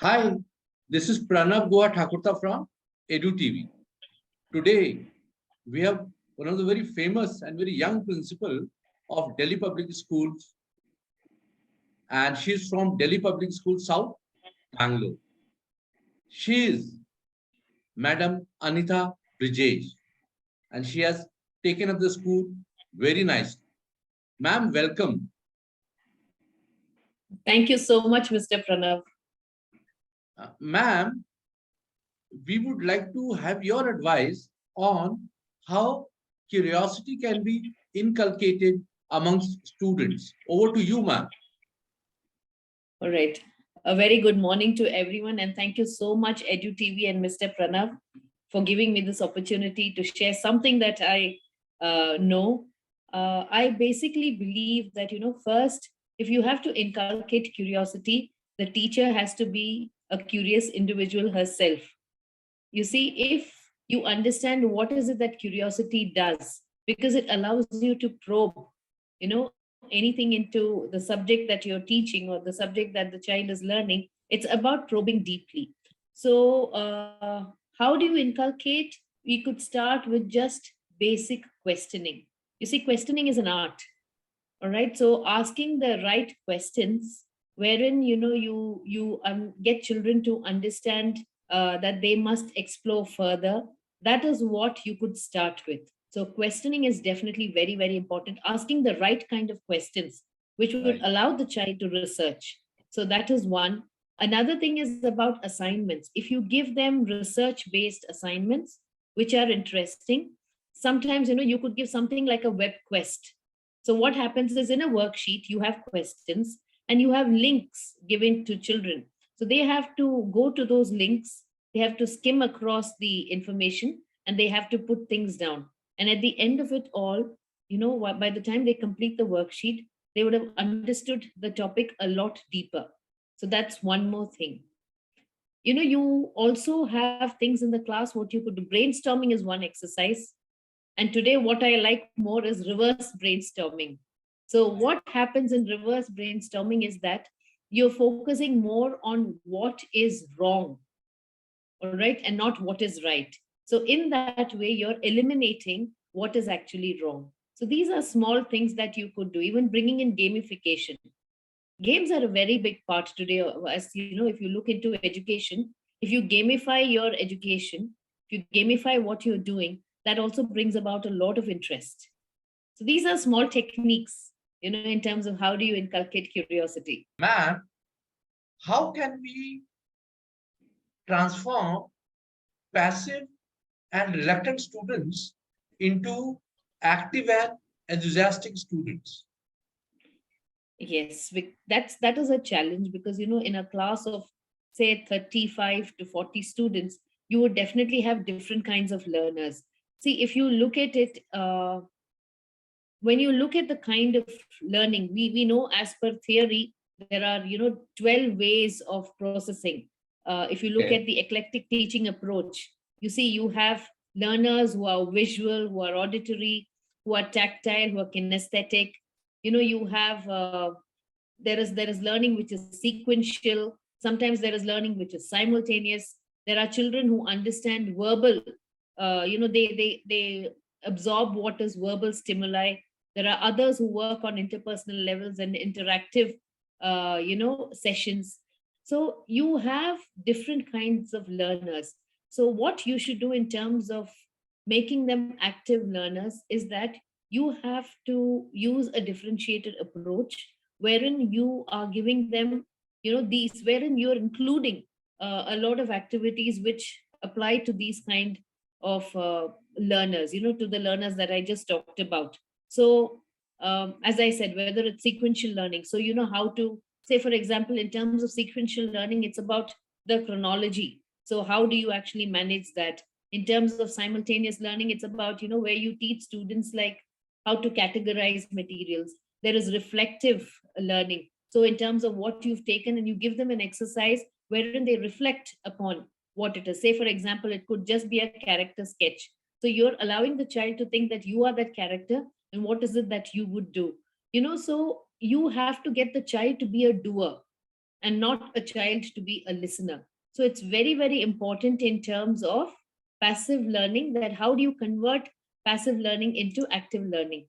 Hi, this is Pranav Guha Thakurta from Edu TV. Today, we have one of the very famous and very young principal of Delhi Public Schools, and she's from Delhi Public School South, Bangalore. She is Madam Anitha Brijesh, and she has taken up the school very nicely. Ma'am, welcome. Thank you so much, Mr. Pranav. Ma'am, we would like to have your advice on how curiosity can be inculcated amongst students. Over to you, ma'am. All right. A very good morning to everyone, and thank you so much, Edu TV and Mr. Pranav, for giving me this opportunity to share something that I know. I basically believe that, first, if you have to inculcate curiosity, the teacher has to be a curious individual herself. You see, if you understand what is it that curiosity does, because it allows you to probe, anything into the subject that you're teaching or the subject that the child is learning, it's about probing deeply. So, how do you inculcate? We could start with just basic questioning. You see, questioning is an art. All right. So asking the right questions, wherein you get children to understand that they must explore further. That is what you could start with. So questioning is definitely very, very important. Asking the right kind of questions, which would Right. allow the child to research. So that is one. Another thing is about assignments. If you give them research-based assignments, which are interesting, sometimes you could give something like a web quest. So what happens is, in a worksheet, you have questions and you have links given to children. So they have to go to those links, they have to skim across the information, and they have to put things down. And at the end of it all, by the time they complete the worksheet, they would have understood the topic a lot deeper. So that's one more thing. You also have things in the class what you could do. Brainstorming is one exercise, and today, what I like more is reverse brainstorming. So, what happens in reverse brainstorming is that you're focusing more on what is wrong, all right, and not what is right. So, in that way, you're eliminating what is actually wrong. So, these are small things that you could do, even bringing in gamification. Games are a very big part today. As if you look into education, if you gamify your education, if you gamify what you're doing, that also brings about a lot of interest. So these are small techniques, in terms of how do you inculcate curiosity. Ma'am, how can we transform passive and reluctant students into active and enthusiastic students? Yes, that is a challenge, because in a class of say 35 to 40 students, you would definitely have different kinds of learners. See, if you look at it, when you look at the kind of learning, we know, as per theory, there are 12 ways of processing. If you look Okay. at the eclectic teaching approach, you see you have learners who are visual, who are auditory, who are tactile, who are kinesthetic. You have there is learning which is sequential. Sometimes there is learning which is simultaneous. There are children who understand verbal, they absorb what is verbal stimuli. There are others who work on interpersonal levels and interactive sessions. So you have different kinds of learners. So what you should do in terms of making them active learners is that you have to use a differentiated approach, wherein you are giving them, these, wherein you're including a lot of activities which apply to these kind of learners, to the learners that I just talked about. So, as I said, whether it's sequential learning, so you know how to say, for example, in terms of sequential learning, it's about the chronology. So, how do you actually manage that? In terms of simultaneous learning, it's about, where you teach students like how to categorize materials. There is reflective learning. So, in terms of what you've taken, and you give them an exercise wherein they reflect upon what it is. Say, for example, it could just be a character sketch. So, you're allowing the child to think that you are that character, and what is it that you would do. So you have to get the child to be a doer. and not a child to be a listener. So it's very, very important in terms of passive learning, that how do you convert passive learning into active learning?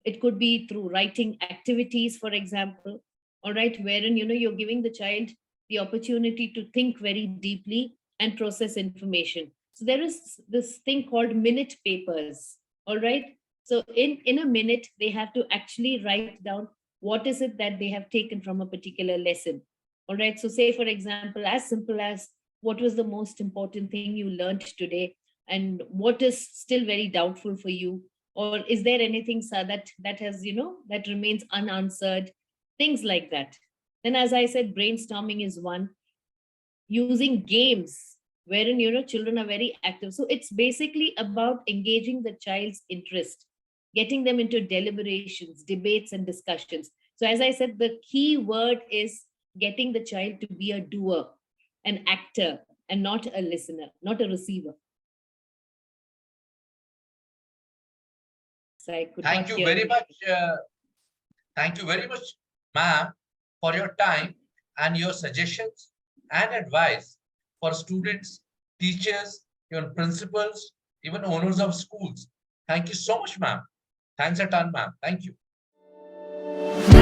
It could be through writing activities, for example, all right, wherein you're giving the child the opportunity to think very deeply and process information. So there is this thing called minute papers, all right. So in a minute, they have to actually write down what is it that they have taken from a particular lesson. All right. So say, for example, as simple as what was the most important thing you learned today, and what is still very doubtful for you, or is there anything, sir, that has that remains unanswered, things like that. Then, as I said, brainstorming is one. Using games wherein children are very active, so it's basically about engaging the child's interest, getting them into deliberations, debates, and discussions. So as I said, the key word is getting the child to be a doer, an actor, and not a listener, not a receiver. So I could Thank not you hear very you. much. Thank you very much, ma'am, for your time and your suggestions and advice for students, teachers, even principals, even owners of schools. Thank you so much, ma'am. Thanks a ton, ma'am. Thank you.